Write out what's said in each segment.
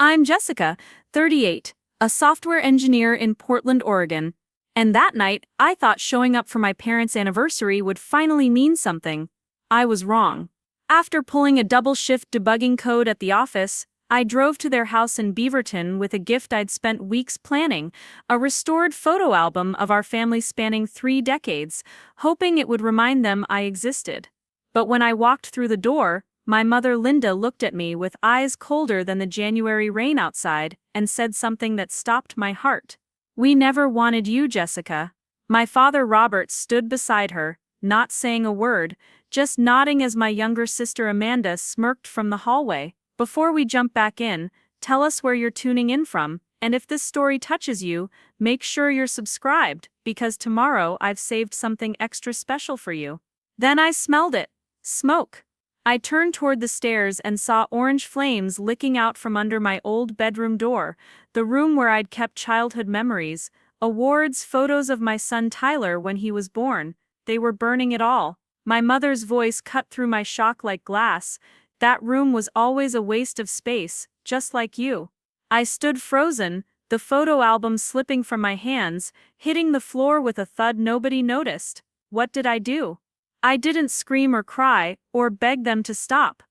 I'm Jessica, 38, a software engineer in Portland, Oregon. And that night, I thought showing up for my parents' anniversary would finally mean something. I was wrong. After pulling a double shift debugging code at the office, I drove to their house in Beaverton with a gift I'd spent weeks planning, a restored photo album of our family spanning 3 decades, hoping it would remind them I existed. But when I walked through the door, my mother Linda looked at me with eyes colder than the January rain outside and said something that stopped my heart. "We never wanted you, Jessica." My father Robert stood beside her, not saying a word, just nodding as my younger sister Amanda smirked from the hallway. "Before we jump back in, tell us where you're tuning in from, and if this story touches you, make sure you're subscribed, because tomorrow I've saved something extra special for you." Then I smelled it. Smoke. I turned toward the stairs and saw orange flames licking out from under my old bedroom door, the room where I'd kept childhood memories, awards, photos of my son Tyler when he was born. They were burning it all. My mother's voice cut through my shock like glass. "That room was always a waste of space, just like you." I stood frozen, the photo album slipping from my hands, hitting the floor with a thud nobody noticed. What did I do? I didn't scream or cry, or beg them to stop.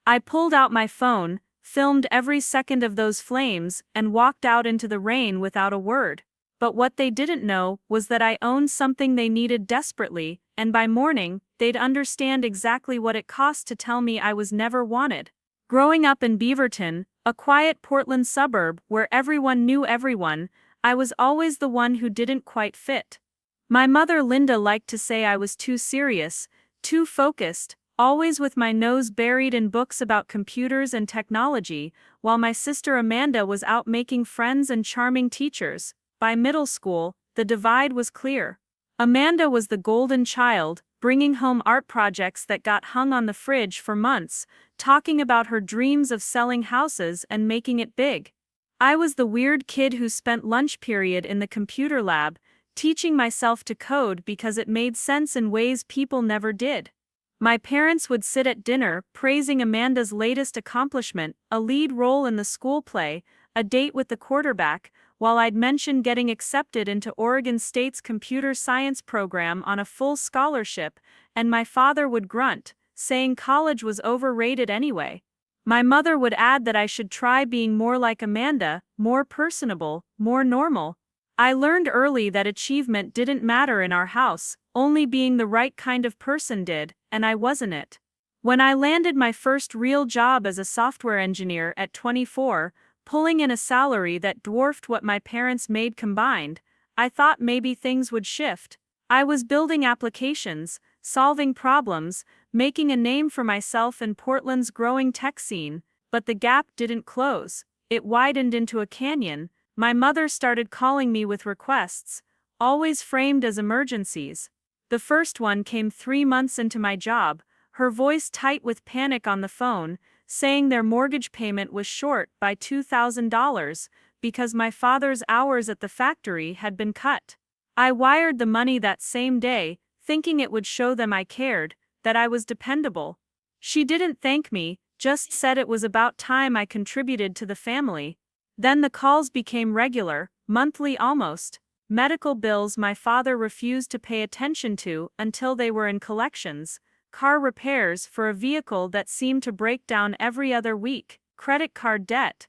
I pulled out my phone, filmed every second of those flames, and walked out into the rain without a word. But what they didn't know was that I owned something they needed desperately, and by morning, they'd understand exactly what it cost to tell me I was never wanted. Growing up in Beaverton, a quiet Portland suburb where everyone knew everyone, I was always the one who didn't quite fit. My mother Linda liked to say I was too serious, too focused, always with my nose buried in books about computers and technology, while my sister Amanda was out making friends and charming teachers. By middle school, the divide was clear. Amanda was the golden child, bringing home art projects that got hung on the fridge for months, talking about her dreams of selling houses and making it big. I was the weird kid who spent lunch period in the computer lab, teaching myself to code because it made sense in ways people never did. My parents would sit at dinner praising Amanda's latest accomplishment, a lead role in the school play, a date with the quarterback, while I'd mention getting accepted into Oregon State's computer science program on a full scholarship, and my father would grunt, saying college was overrated anyway. My mother would add that I should try being more like Amanda, more personable, more normal. I learned early that achievement didn't matter in our house, only being the right kind of person did, and I wasn't it. When I landed my first real job as a software engineer at 24, pulling in a salary that dwarfed what my parents made combined, I thought maybe things would shift. I was building applications, solving problems, making a name for myself in Portland's growing tech scene, but the gap didn't close. It widened into a canyon. My mother started calling me with requests, always framed as emergencies. The first one came 3 months into my job, her voice tight with panic on the phone, saying their mortgage payment was short by $2,000 because my father's hours at the factory had been cut. I wired the money that same day, thinking it would show them I cared, that I was dependable. She didn't thank me, just said it was about time I contributed to the family. Then the calls became regular, monthly almost. Medical bills my father refused to pay attention to until they were in collections, car repairs for a vehicle that seemed to break down every other week, credit card debt.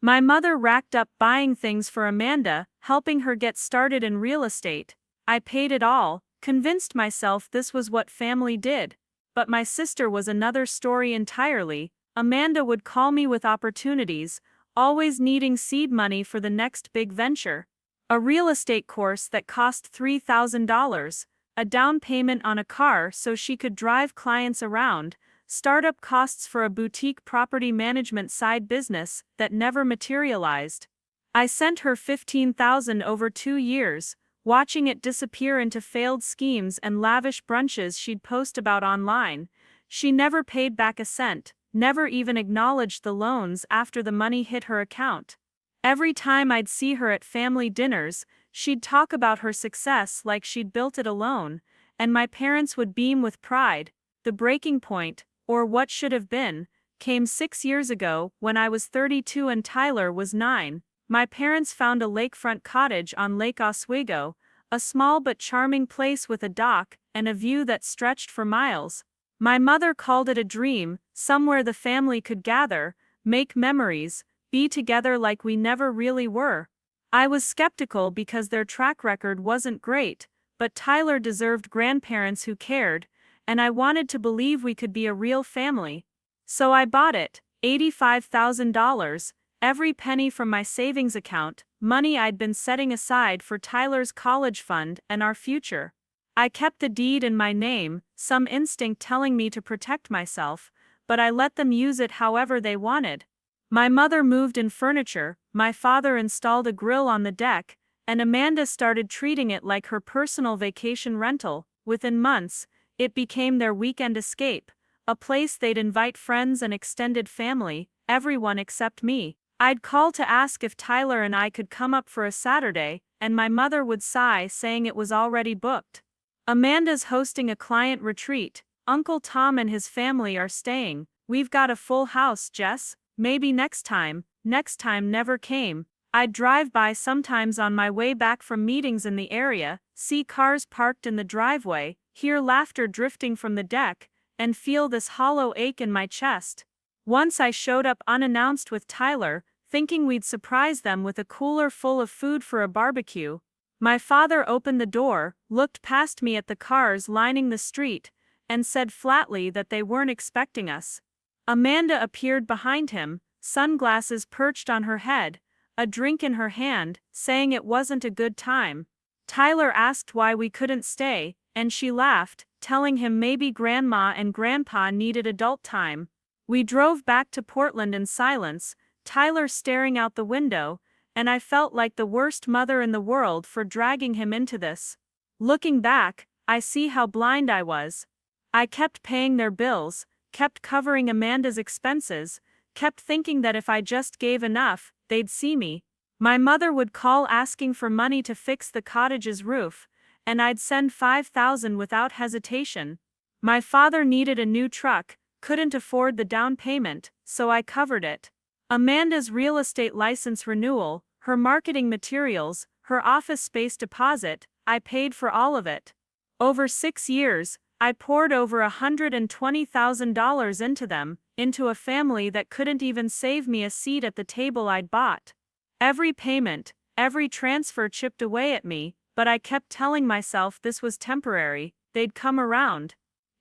My mother racked up buying things for Amanda, helping her get started in real estate. I paid it all, convinced myself this was what family did. But my sister was another story entirely. Amanda would call me with opportunities, always needing seed money for the next big venture. A real estate course that cost $3,000, a down payment on a car so she could drive clients around, startup costs for a boutique property management side business that never materialized. I sent her $15,000 over 2 years, watching it disappear into failed schemes and lavish brunches she'd post about online. She never paid back a cent, never even acknowledged the loans after the money hit her account. Every time I'd see her at family dinners, she'd talk about her success like she'd built it alone, and my parents would beam with pride. The breaking point, or what should have been, came 6 years ago when I was 32 and Tyler was 9. My parents found a lakefront cottage on Lake Oswego, a small but charming place with a dock and a view that stretched for miles. My mother called it a dream, somewhere the family could gather, make memories, be together like we never really were. I was skeptical because their track record wasn't great, but Tyler deserved grandparents who cared, and I wanted to believe we could be a real family. So I bought it, $85,000, every penny from my savings account, money I'd been setting aside for Tyler's college fund and our future. I kept the deed in my name, some instinct telling me to protect myself, but I let them use it however they wanted. My mother moved in furniture, my father installed a grill on the deck, and Amanda started treating it like her personal vacation rental. Within months, it became their weekend escape, a place they'd invite friends and extended family, everyone except me. I'd call to ask if Tyler and I could come up for a Saturday, and my mother would sigh, saying it was already booked. Amanda's hosting a client retreat. Uncle Tom and his family are staying. We've got a full house, Jess. Maybe next time. Next time never came. I'd drive by sometimes on my way back from meetings in the area, see cars parked in the driveway, hear laughter drifting from the deck, and feel this hollow ache in my chest. Once I showed up unannounced with Tyler, thinking we'd surprise them with a cooler full of food for a barbecue. My father opened the door, looked past me at the cars lining the street, and said flatly that they weren't expecting us. Amanda appeared behind him, sunglasses perched on her head, a drink in her hand, saying it wasn't a good time. Tyler asked why we couldn't stay, and she laughed, telling him maybe Grandma and Grandpa needed adult time. We drove back to Portland in silence, Tyler staring out the window, and I felt like the worst mother in the world for dragging him into this. Looking back, I see how blind I was. I kept paying their bills, kept covering Amanda's expenses, kept thinking that if I just gave enough, they'd see me. My mother would call asking for money to fix the cottage's roof, and I'd send $5,000 without hesitation. My father needed a new truck, couldn't afford the down payment, so I covered it. Amanda's real estate license renewal, her marketing materials, her office space deposit, I paid for all of it. Over 6 years, I poured over $120,000 into them, into a family that couldn't even save me a seat at the table I'd bought. Every payment, every transfer chipped away at me, but I kept telling myself this was temporary, they'd come around.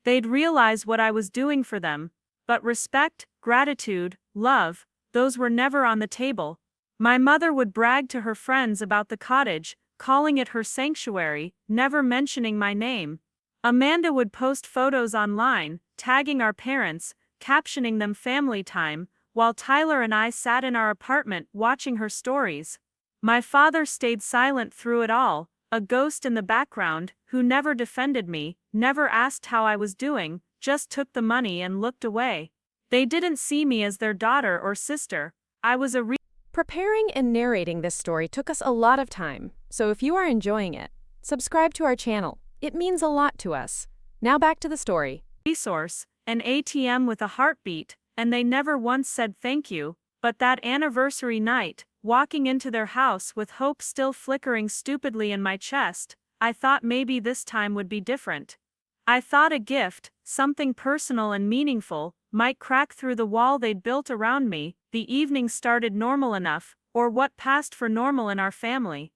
They'd realize what I was doing for them. But respect, gratitude, love, those were never on the table. My mother would brag to her friends about the cottage, calling it her sanctuary, never mentioning my name. Amanda would post photos online, tagging our parents, captioning them family time, while Tyler and I sat in our apartment watching her stories. My father stayed silent through it all, a ghost in the background, who never defended me, never asked how I was doing, just took the money and looked away. They didn't see me as their daughter or sister. I was a Preparing and narrating this story took us a lot of time, so if you are enjoying it, subscribe to our channel. It means a lot to us. Now back to the story. Resource, an ATM with a heartbeat, and they never once said thank you, but that anniversary night, walking into their house with hope still flickering stupidly in my chest, I thought maybe this time would be different. I thought a gift, something personal and meaningful, might crack through the wall they'd built around me. The evening started normal enough, or what passed for normal in our family.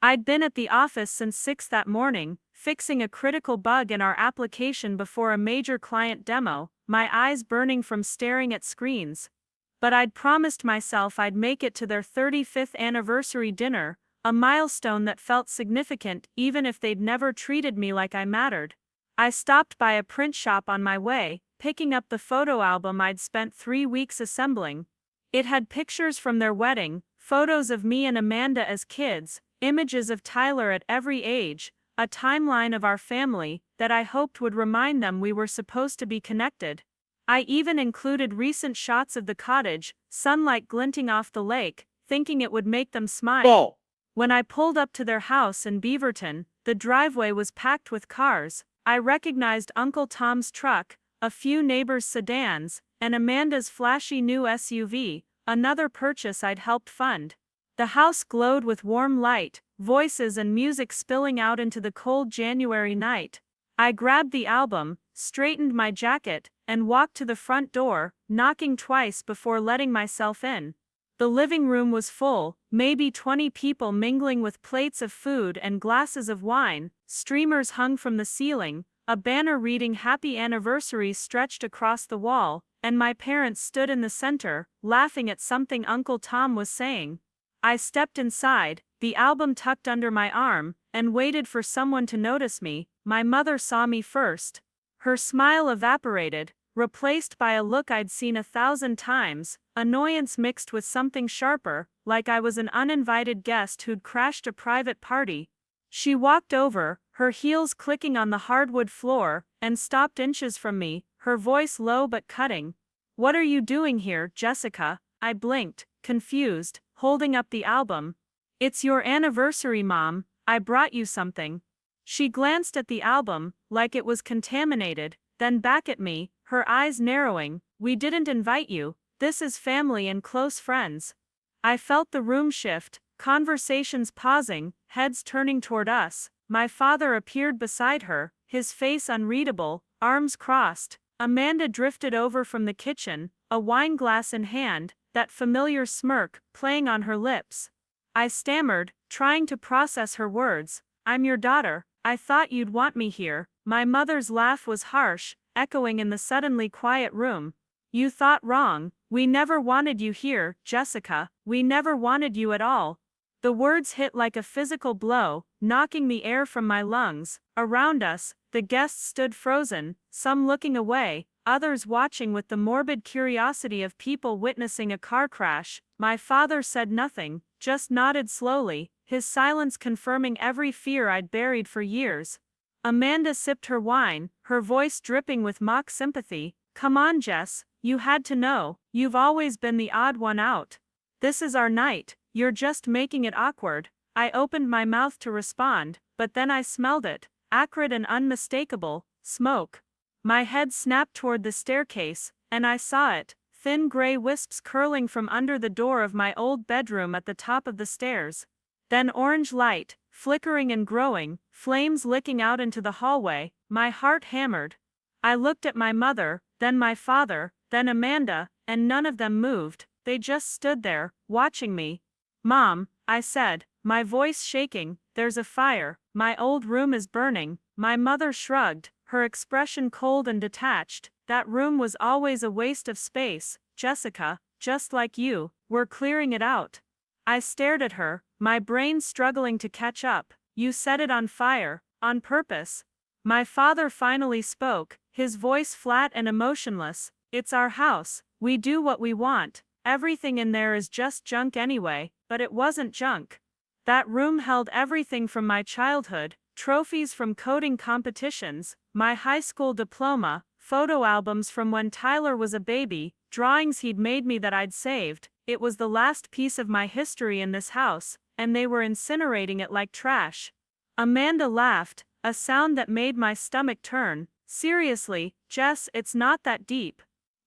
I'd been at the office since 6 that morning, fixing a critical bug in our application before a major client demo, my eyes burning from staring at screens. But I'd promised myself I'd make it to their 35th anniversary dinner, a milestone that felt significant even if they'd never treated me like I mattered. I stopped by a print shop on my way, picking up the photo album I'd spent 3 weeks assembling. It had pictures from their wedding, photos of me and Amanda as kids, images of Tyler at every age, a timeline of our family that I hoped would remind them we were supposed to be connected. I even included recent shots of the cottage, sunlight glinting off the lake, thinking it would make them smile. Oh. When I pulled up to their house in Beaverton, the driveway was packed with cars. I recognized Uncle Tom's truck, a few neighbors' sedans, and Amanda's flashy new SUV, another purchase I'd helped fund. The house glowed with warm light, voices and music spilling out into the cold January night. I grabbed the album, straightened my jacket, and walked to the front door, knocking twice before letting myself in. The living room was full, maybe 20 people mingling with plates of food and glasses of wine, streamers hung from the ceiling, a banner reading Happy Anniversary stretched across the wall, and my parents stood in the center, laughing at something Uncle Tom was saying. I stepped inside, the album tucked under my arm, and waited for someone to notice me. My mother saw me first. Her smile evaporated, replaced by a look I'd seen 1,000 times, annoyance mixed with something sharper, like I was an uninvited guest who'd crashed a private party. She walked over, her heels clicking on the hardwood floor, and stopped inches from me, her voice low but cutting. "What are you doing here, Jessica?" I blinked, confused, holding up the album. "It's your anniversary, Mom. I brought you something." She glanced at the album, like it was contaminated, then back at me, her eyes narrowing. "We didn't invite you. This is family and close friends." I felt the room shift, conversations pausing, heads turning toward us. My father appeared beside her, his face unreadable, arms crossed. Amanda drifted over from the kitchen, a wine glass in hand, that familiar smirk playing on her lips. I stammered, trying to process her words. "I'm your daughter. I thought you'd want me here." My mother's laugh was harsh, echoing in the suddenly quiet room. "You thought wrong. We never wanted you here, Jessica. We never wanted you at all." The words hit like a physical blow, knocking the air from my lungs. Around us, the guests stood frozen, some looking away, others watching with the morbid curiosity of people witnessing a car crash. My father said nothing, just nodded slowly, his silence confirming every fear I'd buried for years. Amanda sipped her wine, her voice dripping with mock sympathy. "Come on, Jess, you had to know. You've always been the odd one out. This is our night. You're just making it awkward." I opened my mouth to respond, but then I smelled it, acrid and unmistakable, smoke. My head snapped toward the staircase, and I saw it, thin gray wisps curling from under the door of my old bedroom at the top of the stairs. Then orange light, flickering and growing, flames licking out into the hallway. My heart hammered. I looked at my mother, then my father, then Amanda, and none of them moved. They just stood there, watching me. "Mom," I said, my voice shaking, "there's a fire. My old room is burning." My mother shrugged, her expression cold and detached. "That room was always a waste of space, Jessica, just like you. We're clearing it out." I stared at her, my brain struggling to catch up. "You set it on fire, on purpose." My father finally spoke, his voice flat and emotionless. "It's our house. We do what we want. Everything in there is just junk anyway." But it wasn't junk. That room held everything from my childhood, trophies from coding competitions, my high school diploma, photo albums from when Tyler was a baby, drawings he'd made me that I'd saved. It was the last piece of my history in this house, and they were incinerating it like trash. Amanda laughed, a sound that made my stomach turn. "Seriously, Jess, it's not that deep.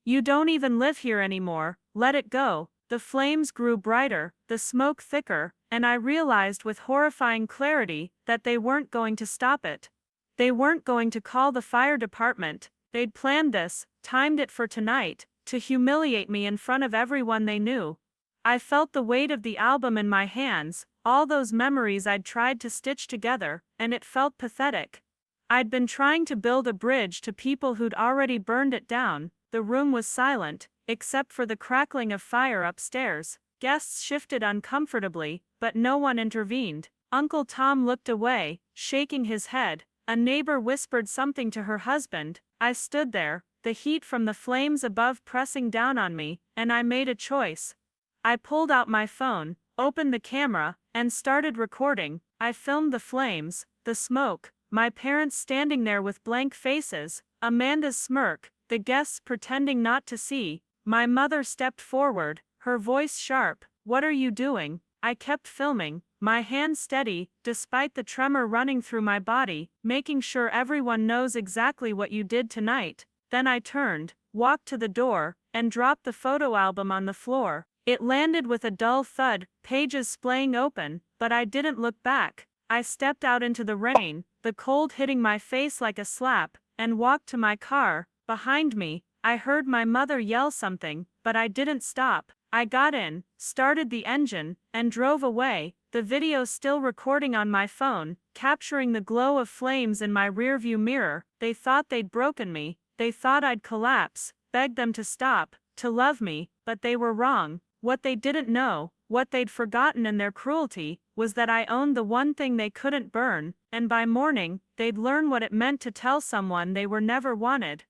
You don't even live here anymore. Let it go." The flames grew brighter, the smoke thicker, and I realized with horrifying clarity that they weren't going to stop it. They weren't going to call the fire department. They'd planned this, timed it for tonight, to humiliate me in front of everyone they knew. I felt the weight of the album in my hands, all those memories I'd tried to stitch together, and it felt pathetic. I'd been trying to build a bridge to people who'd already burned it down. The room was silent, except for the crackling of fire upstairs. Guests shifted uncomfortably, but no one intervened. Uncle Tom looked away, shaking his head. A neighbor whispered something to her husband. I stood there, the heat from the flames above pressing down on me, and I made a choice. I pulled out my phone, opened the camera, and started recording. I filmed the flames, the smoke, my parents standing there with blank faces, Amanda's smirk, the guests pretending not to see. My mother stepped forward, her voice sharp. "What are you doing?" I kept filming, my hand steady, despite the tremor running through my body, making sure everyone knows exactly what you did tonight. Then I turned, walked to the door, and dropped the photo album on the floor. It landed with a dull thud, pages splaying open, but I didn't look back. I stepped out into the rain, the cold hitting my face like a slap, and walked to my car. Behind me, I heard my mother yell something, but I didn't stop. I got in, started the engine, and drove away, the video still recording on my phone, capturing the glow of flames in my rearview mirror. They thought they'd broken me, they thought I'd collapse, begged them to stop, to love me, but they were wrong. What they didn't know, what they'd forgotten in their cruelty, was that I owned the one thing they couldn't burn, and by morning, they'd learn what it meant to tell someone they were never wanted.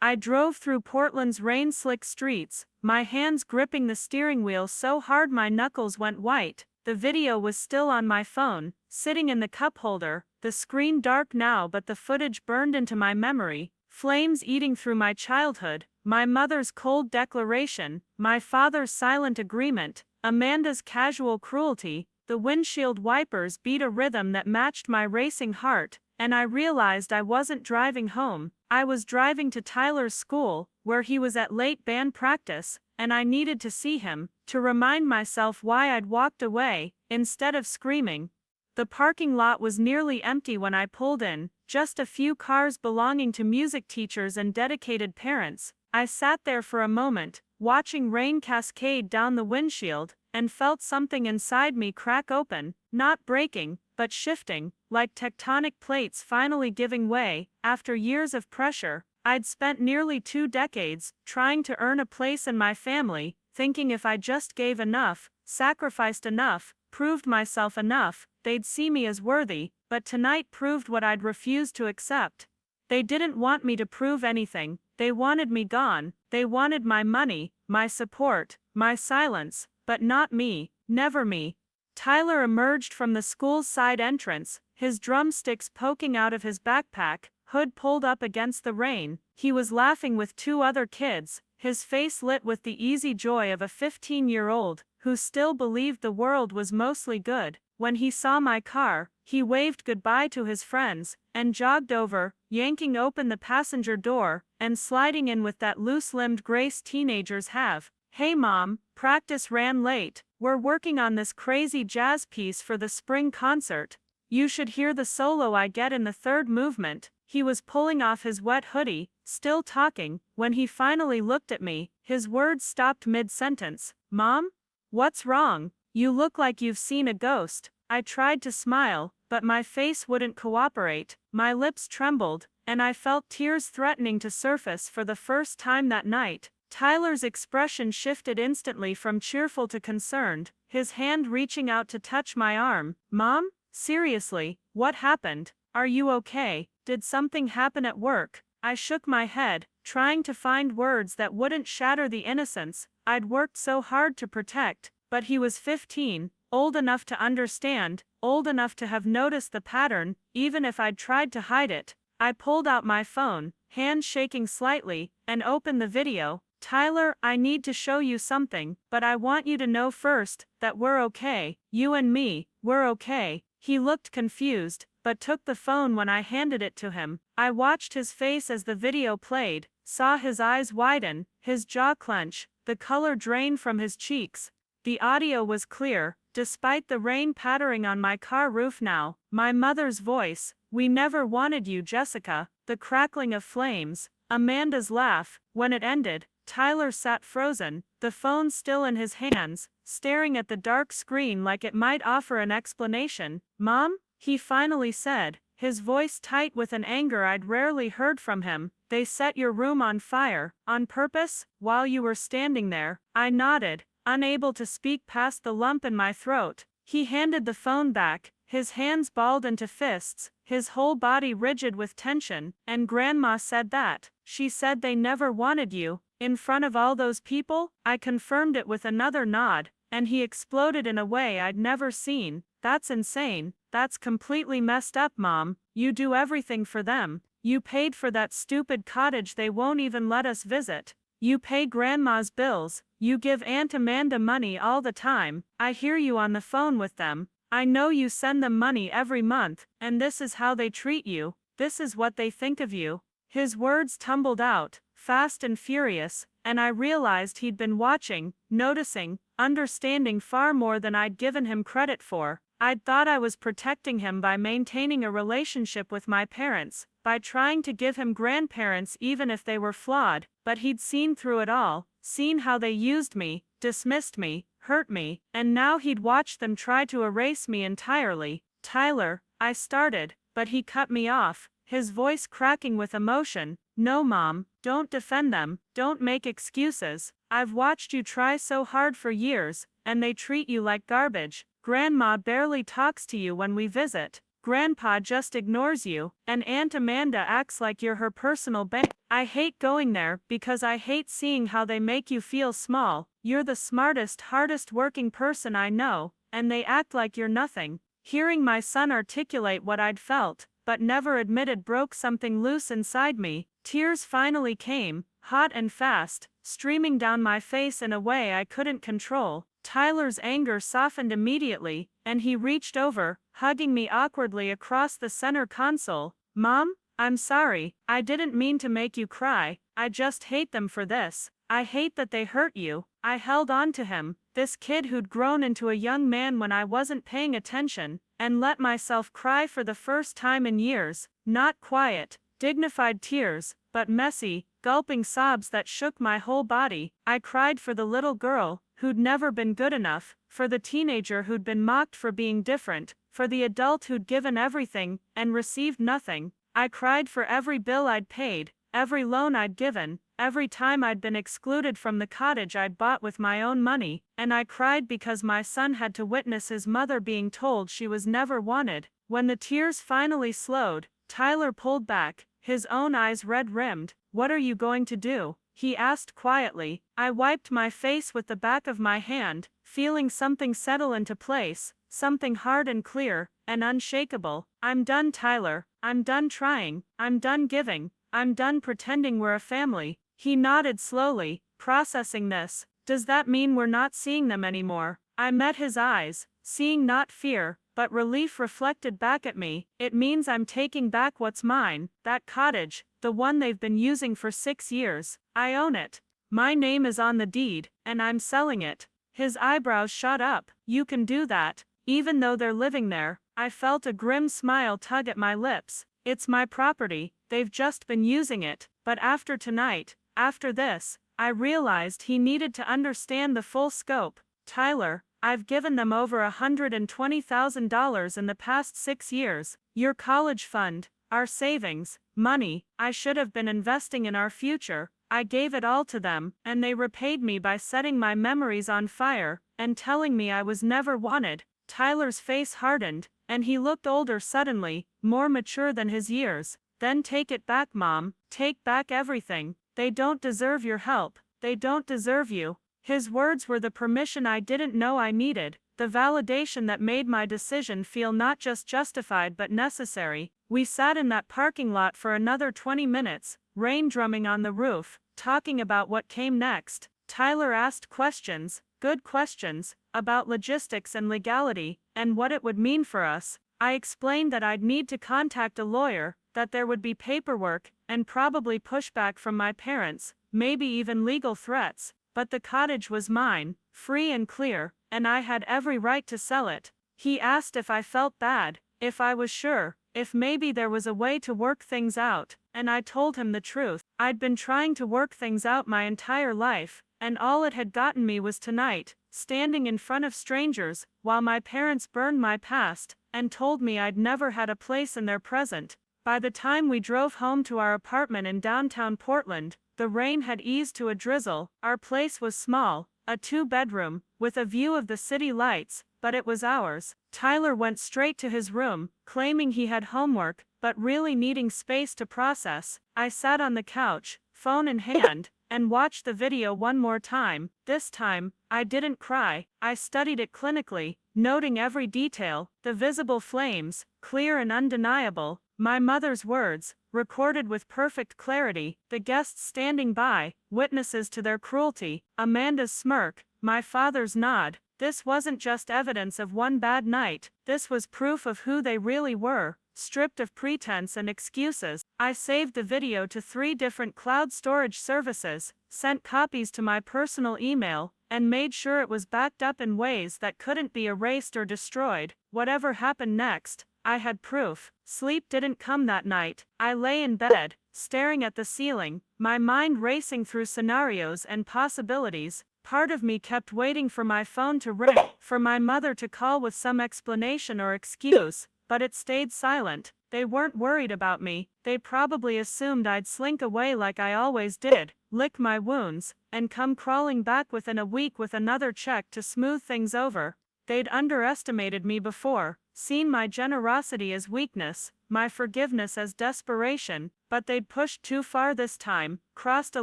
I drove through Portland's rain-slick streets, my hands gripping the steering wheel so hard my knuckles went white. The video was still on my phone, sitting in the cup holder, the screen dark now but the footage burned into my memory, flames eating through my childhood, my mother's cold declaration, my father's silent agreement, Amanda's casual cruelty. The windshield wipers beat a rhythm that matched my racing heart, and I realized I wasn't driving home. I was driving to Tyler's school, where he was at late band practice, and I needed to see him, to remind myself why I'd walked away, instead of screaming. The parking lot was nearly empty when I pulled in, just a few cars belonging to music teachers and dedicated parents. I sat there for a moment, watching rain cascade down the windshield, and felt something inside me crack open, not breaking, but shifting, like tectonic plates finally giving way. After years of pressure, I'd spent nearly 2 decades trying to earn a place in my family, thinking if I just gave enough, sacrificed enough, proved myself enough, they'd see me as worthy, but tonight proved what I'd refused to accept. They didn't want me to prove anything, they wanted me gone, they wanted my money, my support, my silence, but not me, never me. Tyler emerged from the school's side entrance, his drumsticks poking out of his backpack, hood pulled up against the rain. He was laughing with 2 other kids, his face lit with the easy joy of a 15-year-old who still believed the world was mostly good. When he saw my car, he waved goodbye to his friends and jogged over, yanking open the passenger door and sliding in with that loose-limbed grace teenagers have. "Hey mom, practice ran late. We're working on this crazy jazz piece for the spring concert. You should hear the solo I get in the 3rd movement." He was pulling off his wet hoodie, still talking, when he finally looked at me. His words stopped mid-sentence. "Mom? What's wrong? You look like you've seen a ghost." I tried to smile, but my face wouldn't cooperate. My lips trembled, and I felt tears threatening to surface for the first time that night. Tyler's expression shifted instantly from cheerful to concerned, his hand reaching out to touch my arm. "Mom? Seriously, what happened? Are you okay? Did something happen at work?" I shook my head, trying to find words that wouldn't shatter the innocence I'd worked so hard to protect, but he was 15, old enough to understand, old enough to have noticed the pattern, even if I'd tried to hide it. I pulled out my phone, hand shaking slightly, and opened the video. "Tyler, I need to show you something, but I want you to know first that we're okay. You and me, we're okay." He looked confused, but took the phone when I handed it to him. I watched his face as the video played, saw his eyes widen, his jaw clench, the color drain from his cheeks. The audio was clear, despite the rain pattering on my car roof now. My mother's voice, "We never wanted you, Jessica." The crackling of flames, Amanda's laugh. When it ended, Tyler sat frozen, the phone still in his hands, staring at the dark screen like it might offer an explanation. "Mom?" he finally said, his voice tight with an anger I'd rarely heard from him. "They set your room on fire, on purpose, while you were standing there." I nodded, unable to speak past the lump in my throat. He handed the phone back, his hands balled into fists, his whole body rigid with tension. "And Grandma said that. She said they never wanted you. In front of all those people?" I confirmed it with another nod, and he exploded in a way I'd never seen. "That's insane. That's completely messed up, Mom. You do everything for them. You paid for that stupid cottage they won't even let us visit. You pay Grandma's bills. You give Aunt Amanda money all the time. I hear you on the phone with them. I know you send them money every month, and this is how they treat you. This is what they think of you." His words tumbled out, fast and furious, and I realized he'd been watching, noticing, understanding far more than I'd given him credit for. I'd thought I was protecting him by maintaining a relationship with my parents, by trying to give him grandparents even if they were flawed, but he'd seen through it all, seen how they used me, dismissed me, hurt me, and now he'd watched them try to erase me entirely. Tyler, I started, but he cut me off, his voice cracking with emotion. No, Mom, don't defend them, don't make excuses. I've watched you try so hard for years, and they treat you like garbage. Grandma barely talks to you when we visit. Grandpa just ignores you, and Aunt Amanda acts like you're her personal bank. I hate going there because I hate seeing how they make you feel small. You're the smartest, hardest working person I know, and they act like you're nothing. Hearing my son articulate what I'd felt, but never admitted, broke something loose inside me. Tears finally came, hot and fast, streaming down my face in a way I couldn't control. Tyler's anger softened immediately, and he reached over, hugging me awkwardly across the center console. Mom, I'm sorry, I didn't mean to make you cry, I just hate them for this. I hate that they hurt you. I held on to him, this kid who'd grown into a young man when I wasn't paying attention, and let myself cry for the first time in years. Not quiet, dignified tears, but messy, gulping sobs that shook my whole body. I cried for the little girl who'd never been good enough, for the teenager who'd been mocked for being different, for the adult who'd given everything and received nothing. I cried for every bill I'd paid, every loan I'd given, every time I'd been excluded from the cottage I'd bought with my own money, and I cried because my son had to witness his mother being told she was never wanted. When the tears finally slowed, Tyler pulled back, his own eyes red-rimmed. What are you going to do? He asked quietly. I wiped my face with the back of my hand, feeling something settle into place, something hard and clear, and unshakable. I'm done, Tyler. I'm done trying. I'm done giving. I'm done pretending we're a family. He nodded slowly, processing this. Does that mean we're not seeing them anymore? I met his eyes, seeing not fear, but relief reflected back at me. It means I'm taking back what's mine, that cottage, the one they've been using for 6 years. I own it. My name is on the deed, and I'm selling it. His eyebrows shot up. You can do that, even though they're living there. I felt a grim smile tug at my lips. It's my property, they've just been using it. But after tonight, after this, I realized he needed to understand the full scope. Tyler, I've given them over $120,000 in the past 6 years. Your college fund, our savings, money I should have been investing in our future. I gave it all to them, and they repaid me by setting my memories on fire and telling me I was never wanted. Tyler's face hardened, and he looked older suddenly, more mature than his years. Then take it back, Mom. Take back everything. They don't deserve your help. They don't deserve you. His words were the permission I didn't know I needed, the validation that made my decision feel not just justified but necessary. We sat in that parking lot for another 20 minutes, rain drumming on the roof, talking about what came next. Tyler asked questions, good questions, about logistics and legality, and what it would mean for us. I explained that I'd need to contact a lawyer, that there would be paperwork, and probably pushback from my parents, maybe even legal threats. But the cottage was mine, free and clear, and I had every right to sell it. He asked if I felt bad, if I was sure, if maybe there was a way to work things out, and I told him the truth. I'd been trying to work things out my entire life, and all it had gotten me was tonight, standing in front of strangers, while my parents burned my past, and told me I'd never had a place in their present. By the time we drove home to our apartment in downtown Portland, the rain had eased to a drizzle. Our place was small, a 2-bedroom, with a view of the city lights, but it was ours. Tyler went straight to his room, claiming he had homework, but really needing space to process. I sat on the couch, phone in hand, and watched the video one more time. This time, I didn't cry. I studied it clinically, noting every detail, the visible flames, clear and undeniable, my mother's words, recorded with perfect clarity, the guests standing by, witnesses to their cruelty, Amanda's smirk, my father's nod. This wasn't just evidence of one bad night, this was proof of who they really were, stripped of pretense and excuses. I saved the video to 3 different cloud storage services, sent copies to my personal email, and made sure it was backed up in ways that couldn't be erased or destroyed. Whatever happened next, I had proof. Sleep didn't come that night. I lay in bed, staring at the ceiling, my mind racing through scenarios and possibilities. Part of me kept waiting for my phone to ring, for my mother to call with some explanation or excuse, but it stayed silent. They weren't worried about me. They probably assumed I'd slink away like I always did, lick my wounds, and come crawling back within a week with another check to smooth things over. They'd underestimated me before, seen my generosity as weakness, my forgiveness as desperation, but they'd pushed too far this time, crossed a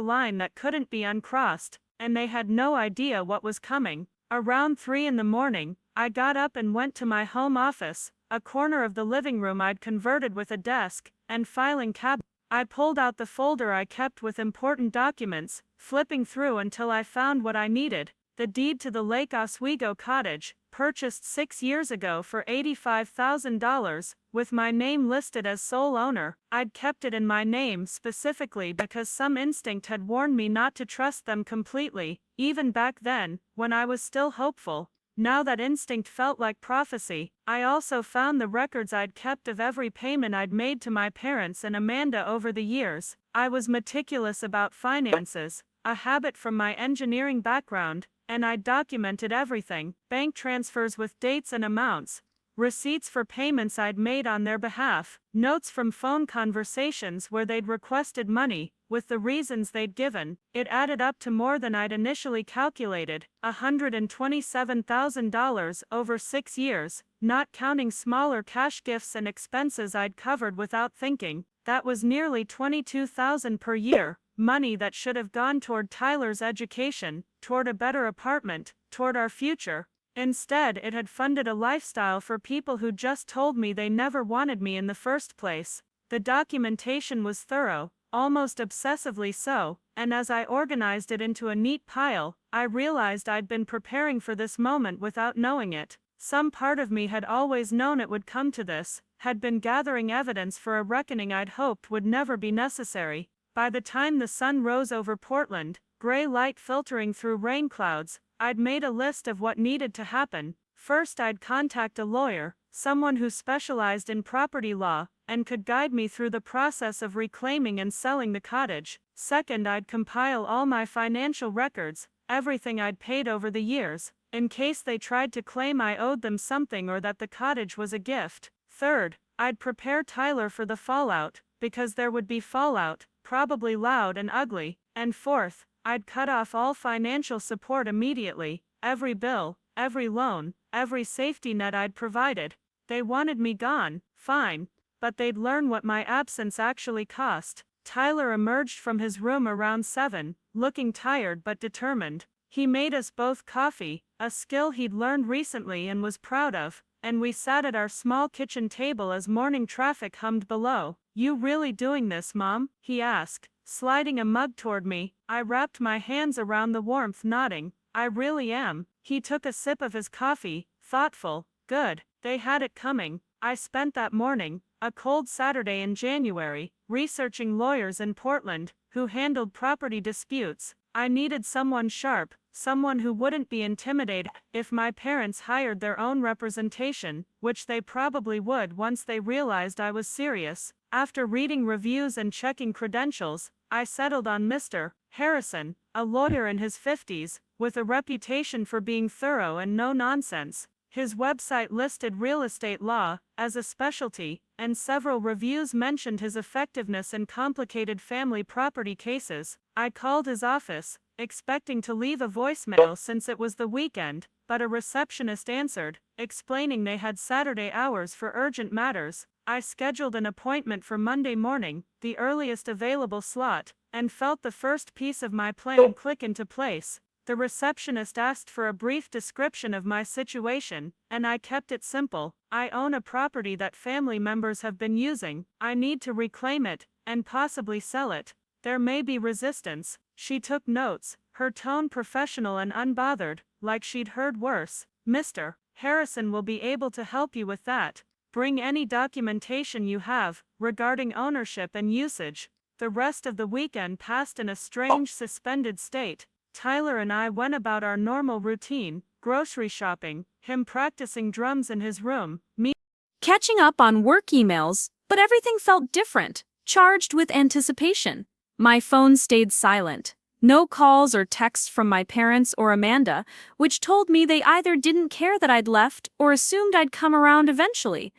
line that couldn't be uncrossed, and they had no idea what was coming. Around 3 in the morning, I got up and went to my home office, a corner of the living room I'd converted with a desk and filing cabinet. I pulled out the folder I kept with important documents, flipping through until I found what I needed: the deed to the Lake Oswego cottage, purchased 6 years ago for $85,000, with my name listed as sole owner. I'd kept it in my name specifically because some instinct had warned me not to trust them completely, even back then, when I was still hopeful. Now that instinct felt like prophecy. I also found the records I'd kept of every payment I'd made to my parents and Amanda over the years. I was meticulous about finances, a habit from my engineering background, and I documented everything: bank transfers with dates and amounts, receipts for payments I'd made on their behalf, notes from phone conversations where they'd requested money, with the reasons they'd given. It added up to more than I'd initially calculated: $127,000 over 6 years, not counting smaller cash gifts and expenses I'd covered without thinking. That was nearly $22,000 per year. Money that should have gone toward Tyler's education, toward a better apartment, toward our future. Instead, it had funded a lifestyle for people who just told me they never wanted me in the first place. The documentation was thorough, almost obsessively so, and as I organized it into a neat pile, I realized I'd been preparing for this moment without knowing it. Some part of me had always known it would come to this, had been gathering evidence for a reckoning I'd hoped would never be necessary. By the time the sun rose over Portland, gray light filtering through rain clouds, I'd made a list of what needed to happen. First, I'd contact a lawyer, someone who specialized in property law, and could guide me through the process of reclaiming and selling the cottage. Second, I'd compile all my financial records, everything I'd paid over the years, in case they tried to claim I owed them something or that the cottage was a gift. Third, I'd prepare Tyler for the fallout, because there would be fallout, probably loud and ugly. And fourth, I'd cut off all financial support immediately: every bill, every loan, every safety net I'd provided. They wanted me gone, fine, but they'd learn what my absence actually cost. Tyler emerged from his room around 7, looking tired but determined. He made us both coffee, a skill he'd learned recently and was proud of, and we sat at our small kitchen table as morning traffic hummed below. "You really doing this, Mom?" he asked, sliding a mug toward me. I wrapped my hands around the warmth, nodding. "I really am." He took a sip of his coffee, thoughtful. "Good." They had it coming. I spent that morning, a cold Saturday in January, researching lawyers in Portland who handled property disputes. I needed someone sharp, someone who wouldn't be intimidated if my parents hired their own representation, which they probably would once they realized I was serious. After reading reviews and checking credentials, I settled on Mr. Harrison, a lawyer in his 50s, with a reputation for being thorough and no nonsense. His website listed real estate law as a specialty, and several reviews mentioned his effectiveness in complicated family property cases. I called his office, expecting to leave a voicemail since it was the weekend, but a receptionist answered, explaining they had Saturday hours for urgent matters. I scheduled an appointment for Monday morning, the earliest available slot, and felt the first piece of my plan click into place. The receptionist asked for a brief description of my situation, and I kept it simple. I own a property that family members have been using. I need to reclaim it, and possibly sell it. There may be resistance. She took notes, her tone professional and unbothered, like she'd heard worse. "Mr. Harrison will be able to help you with that. Bring any documentation you have regarding ownership and usage. The rest of the weekend passed in a strange suspended state. Tyler and I went about our normal routine, grocery shopping, him practicing drums in his room, me catching up on work emails, but everything felt different, charged with anticipation. My phone stayed silent. No calls or texts from my parents or Amanda, which told me they either didn't care that I'd left or assumed I'd come around eventually.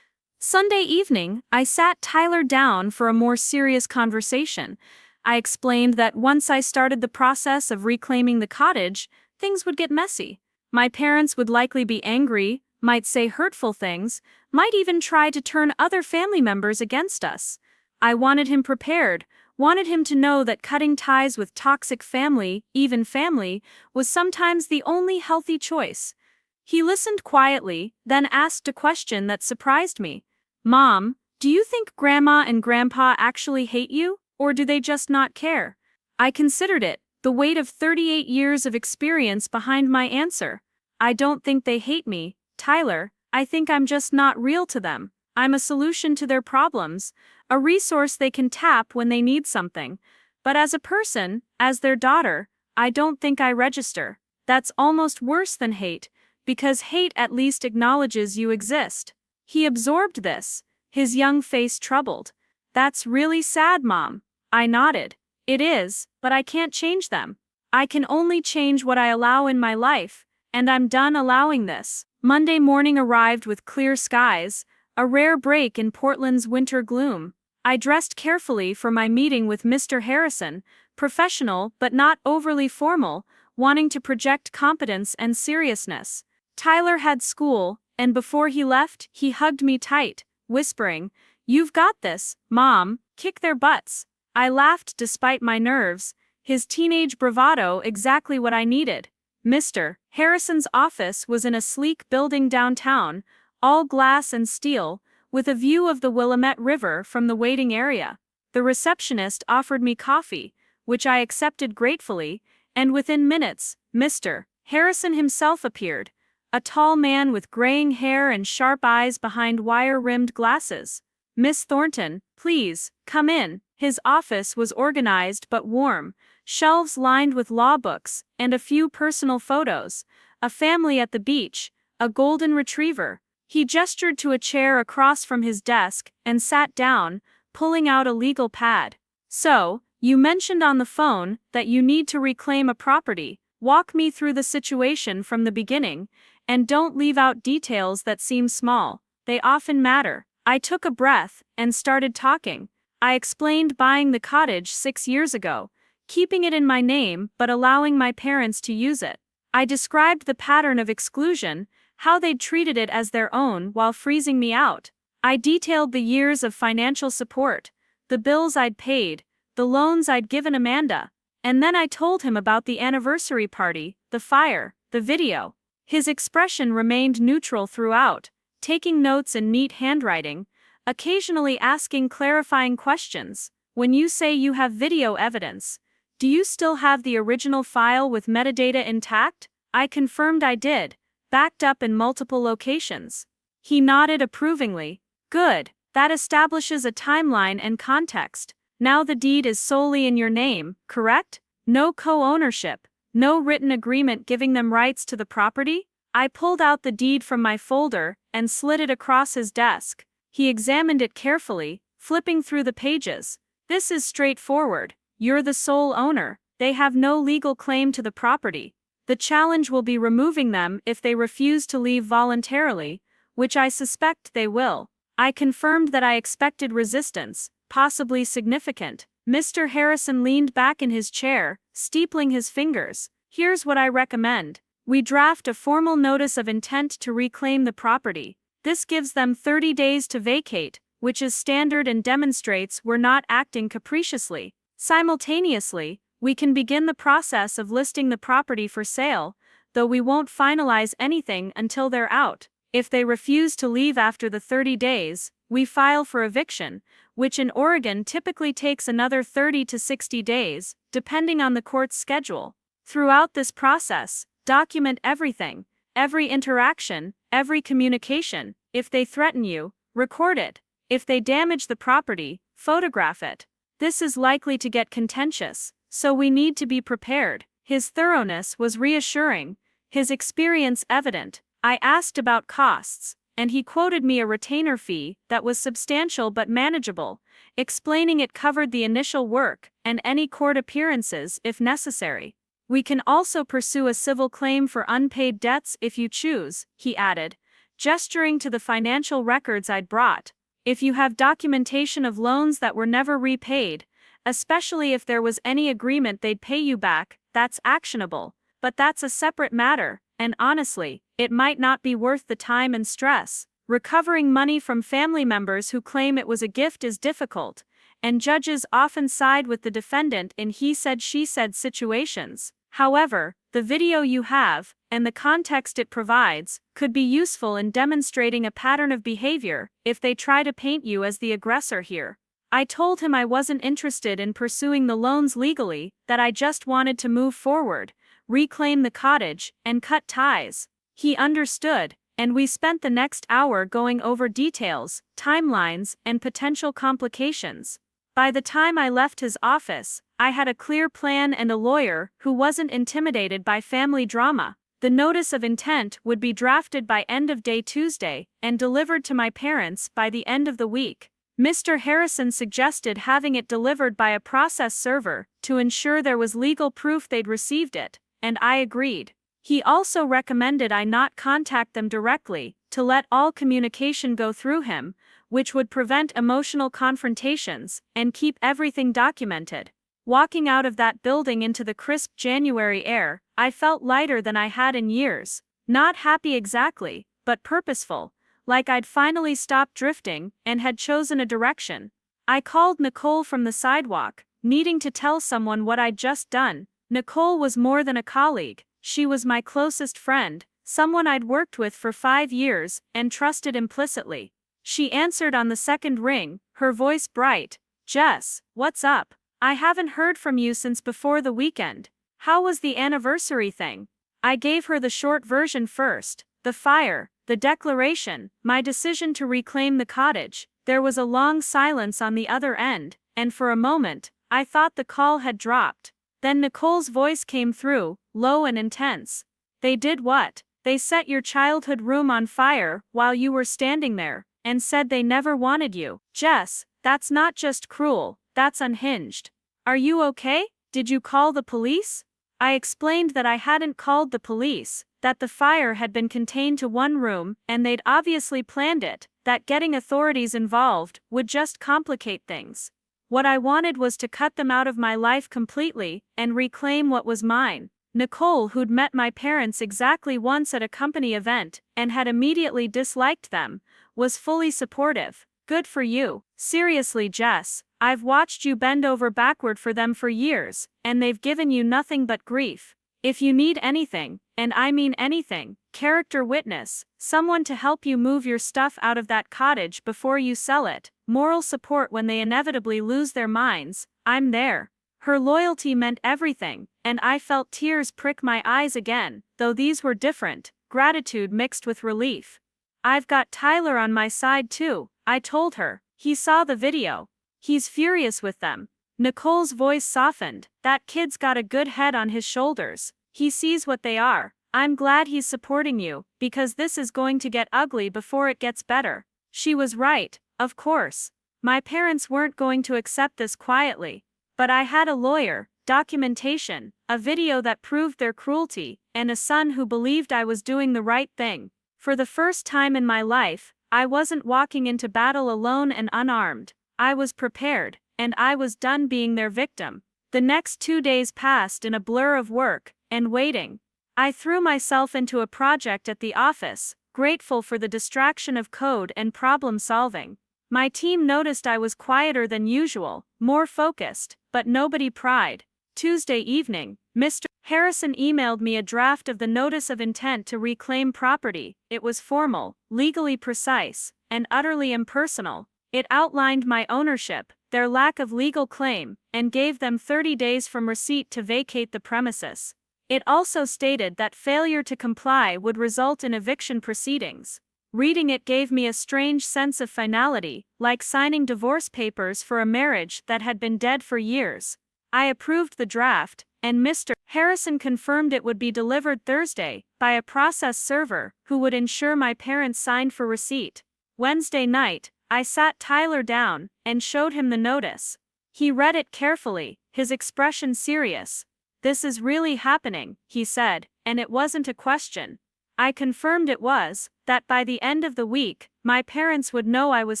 Sunday evening, I sat Tyler down for a more serious conversation. I explained that once I started the process of reclaiming the cottage, things would get messy. My parents would likely be angry, might say hurtful things, might even try to turn other family members against us. I wanted him prepared, wanted him to know that cutting ties with toxic family, even family, was sometimes the only healthy choice. He listened quietly, then asked a question that surprised me. Mom, do you think Grandma and Grandpa actually hate you, or do they just not care? I considered it, the weight of 38 years of experience behind my answer. I don't think they hate me, Tyler. I think I'm just not real to them. I'm a solution to their problems, a resource they can tap when they need something. But as a person, as their daughter, I don't think I register. That's almost worse than hate, because hate at least acknowledges you exist. He absorbed this, his young face troubled. That's really sad, Mom. I nodded. It is, but I can't change them. I can only change what I allow in my life, and I'm done allowing this. Monday morning arrived with clear skies, a rare break in Portland's winter gloom. I dressed carefully for my meeting with Mr. Harrison, professional but not overly formal, wanting to project competence and seriousness. Tyler had school, and before he left, he hugged me tight, whispering, "You've got this, Mom, kick their butts." I laughed despite my nerves, his teenage bravado exactly what I needed. Mr. Harrison's office was in a sleek building downtown, all glass and steel, with a view of the Willamette River from the waiting area. The receptionist offered me coffee, which I accepted gratefully, and within minutes, Mr. Harrison himself appeared, a tall man with graying hair and sharp eyes behind wire-rimmed glasses. "Miss Thornton, please, come in." His office was organized but warm, shelves lined with law books, and a few personal photos, a family at the beach, a golden retriever. He gestured to a chair across from his desk and sat down, pulling out a legal pad. "So, you mentioned on the phone that you need to reclaim a property. Walk me through the situation from the beginning, and don't leave out details that seem small. They often matter." I took a breath and started talking. I explained buying the cottage 6 years ago, keeping it in my name but allowing my parents to use it. I described the pattern of exclusion, how they'd treated it as their own while freezing me out. I detailed the years of financial support, the bills I'd paid, the loans I'd given Amanda, and then I told him about the anniversary party, the fire, the video. His expression remained neutral throughout, taking notes in neat handwriting, occasionally asking clarifying questions. "When you say you have video evidence, do you still have the original file with metadata intact?" I confirmed I did, backed up in multiple locations. He nodded approvingly. "Good, that establishes a timeline and context. Now the deed is solely in your name, correct? No co-ownership, no written agreement giving them rights to the property?" I pulled out the deed from my folder and slid it across his desk. He examined it carefully, flipping through the pages. "This is straightforward. You're the sole owner. They have no legal claim to the property. The challenge will be removing them if they refuse to leave voluntarily, which I suspect they will." I confirmed that I expected resistance, possibly significant. Mr. Harrison leaned back in his chair, steepling his fingers. "Here's what I recommend. We draft a formal notice of intent to reclaim the property. This gives them 30 days to vacate, which is standard and demonstrates we're not acting capriciously. Simultaneously, we can begin the process of listing the property for sale, though we won't finalize anything until they're out. If they refuse to leave after the 30 days, we file for eviction, which in Oregon typically takes another 30 to 60 days, depending on the court's schedule. Throughout this process, document everything, every interaction, every communication. If they threaten you, record it. If they damage the property, photograph it. This is likely to get contentious, so we need to be prepared. His thoroughness was reassuring, his experience evident. I asked about costs, and he quoted me a retainer fee that was substantial but manageable, explaining it covered the initial work and any court appearances if necessary. We can also pursue a civil claim for unpaid debts if you choose, he added, gesturing to the financial records I'd brought. If you have documentation of loans that were never repaid, especially if there was any agreement they'd pay you back, that's actionable. But that's a separate matter, and honestly, it might not be worth the time and stress. Recovering money from family members who claim it was a gift is difficult, and judges often side with the defendant in he said she said situations. However, the video you have, and the context it provides, could be useful in demonstrating a pattern of behavior if they try to paint you as the aggressor here. I told him I wasn't interested in pursuing the loans legally, that I just wanted to move forward, reclaim the cottage, and cut ties. He understood, and we spent the next hour going over details, timelines, and potential complications. By the time I left his office, I had a clear plan and a lawyer who wasn't intimidated by family drama. The notice of intent would be drafted by end of day Tuesday and delivered to my parents by the end of the week. Mr. Harrison suggested having it delivered by a process server to ensure there was legal proof they'd received it, and I agreed. He also recommended I not contact them directly, to let all communication go through him, which would prevent emotional confrontations and keep everything documented. Walking out of that building into the crisp January air, I felt lighter than I had in years. Not happy exactly, but purposeful, like I'd finally stopped drifting and had chosen a direction. I called Nicole from the sidewalk, needing to tell someone what I'd just done. Nicole was more than a colleague, she was my closest friend, someone I'd worked with for 5 years and trusted implicitly. She answered on the second ring, her voice bright. "Jess, what's up? I haven't heard from you since before the weekend. How was the anniversary thing?" I gave her the short version first. The fire, the declaration, my decision to reclaim the cottage. There was a long silence on the other end, and for a moment, I thought the call had dropped. Then Nicole's voice came through, low and intense. "They did what? They set your childhood room on fire while you were standing there, and said they never wanted you. Jess, that's not just cruel, that's unhinged. Are you okay? Did you call the police?" I explained that I hadn't called the police, that the fire had been contained to one room and they'd obviously planned it, that getting authorities involved would just complicate things. What I wanted was to cut them out of my life completely and reclaim what was mine. Nicole, who'd met my parents exactly once at a company event and had immediately disliked them, was fully supportive. "Good for you. Seriously, Jess, I've watched you bend over backward for them for years, and they've given you nothing but grief. If you need anything, and I mean anything, character witness, someone to help you move your stuff out of that cottage before you sell it, moral support when they inevitably lose their minds, I'm there." Her loyalty meant everything, and I felt tears prick my eyes again, though these were different, gratitude mixed with relief. "I've got Tyler on my side too," I told her. "He saw the video. He's furious with them." Nicole's voice softened. "That kid's got a good head on his shoulders. He sees what they are. I'm glad he's supporting you, because this is going to get ugly before it gets better." She was right, of course. My parents weren't going to accept this quietly. But I had a lawyer, documentation, a video that proved their cruelty, and a son who believed I was doing the right thing. For the first time in my life, I wasn't walking into battle alone and unarmed. I was prepared, and I was done being their victim. The next 2 days passed in a blur of work and waiting. I threw myself into a project at the office, grateful for the distraction of code and problem solving. My team noticed I was quieter than usual, more focused, but nobody pried. Tuesday evening, Mr. Harrison emailed me a draft of the notice of intent to reclaim property. It was formal, legally precise, and utterly impersonal. It outlined my ownership, their lack of legal claim, and gave them 30 days from receipt to vacate the premises. It also stated that failure to comply would result in eviction proceedings. Reading it gave me a strange sense of finality, like signing divorce papers for a marriage that had been dead for years. I approved the draft, and Mr. Harrison confirmed it would be delivered Thursday by a process server who would ensure my parents signed for receipt. Wednesday night, I sat Tyler down and showed him the notice. He read it carefully, his expression serious. "This is really happening," he said, and it wasn't a question. I confirmed it was, that by the end of the week, my parents would know I was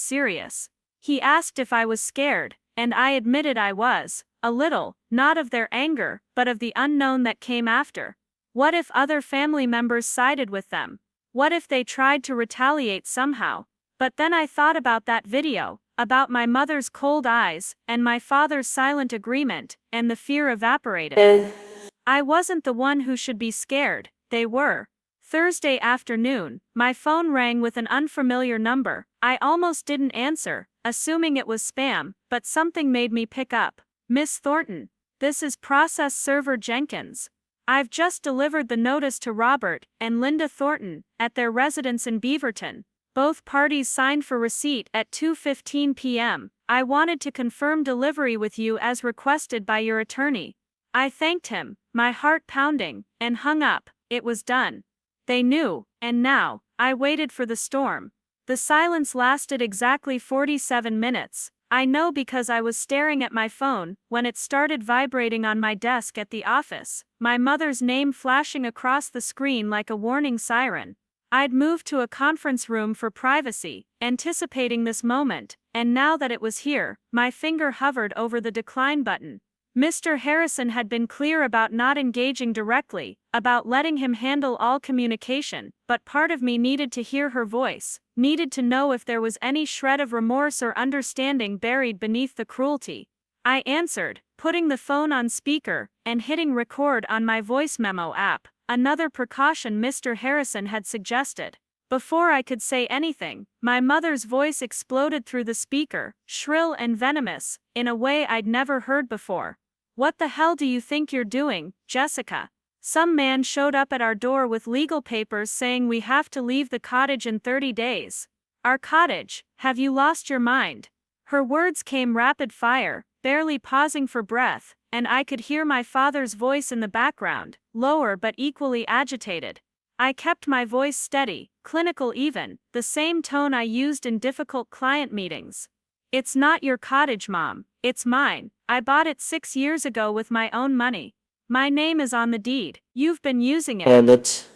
serious. He asked if I was scared, and I admitted I was, a little, not of their anger, but of the unknown that came after. What if other family members sided with them? What if they tried to retaliate somehow? But then I thought about that video, about my mother's cold eyes, and my father's silent agreement, and the fear evaporated. I wasn't the one who should be scared, they were. Thursday afternoon, my phone rang with an unfamiliar number. I almost didn't answer, assuming it was spam, but something made me pick up. "Miss Thornton, this is Process Server Jenkins. I've just delivered the notice to Robert and Linda Thornton at their residence in Beaverton. Both parties signed for receipt at 2:15 p.m. I wanted to confirm delivery with you as requested by your attorney." I thanked him, my heart pounding, and hung up. It was done. They knew, and now, I waited for the storm. The silence lasted exactly 47 minutes. I know because I was staring at my phone when it started vibrating on my desk at the office, my mother's name flashing across the screen like a warning siren. I'd moved to a conference room for privacy, anticipating this moment, and now that it was here, my finger hovered over the decline button. Mr. Harrison had been clear about not engaging directly, about letting him handle all communication, but part of me needed to hear her voice, needed to know if there was any shred of remorse or understanding buried beneath the cruelty. I answered, putting the phone on speaker, and hitting record on my voice memo app, another precaution Mr. Harrison had suggested. Before I could say anything, my mother's voice exploded through the speaker, shrill and venomous, in a way I'd never heard before. "What the hell do you think you're doing, Jessica? Some man showed up at our door with legal papers saying we have to leave the cottage in 30 days. Our cottage, have you lost your mind?" Her words came rapid fire, barely pausing for breath, and I could hear my father's voice in the background, lower but equally agitated. I kept my voice steady, clinical even, the same tone I used in difficult client meetings. "It's not your cottage, Mom, it's mine. I bought it 6 years ago with my own money. My name is on the deed. You've been using it.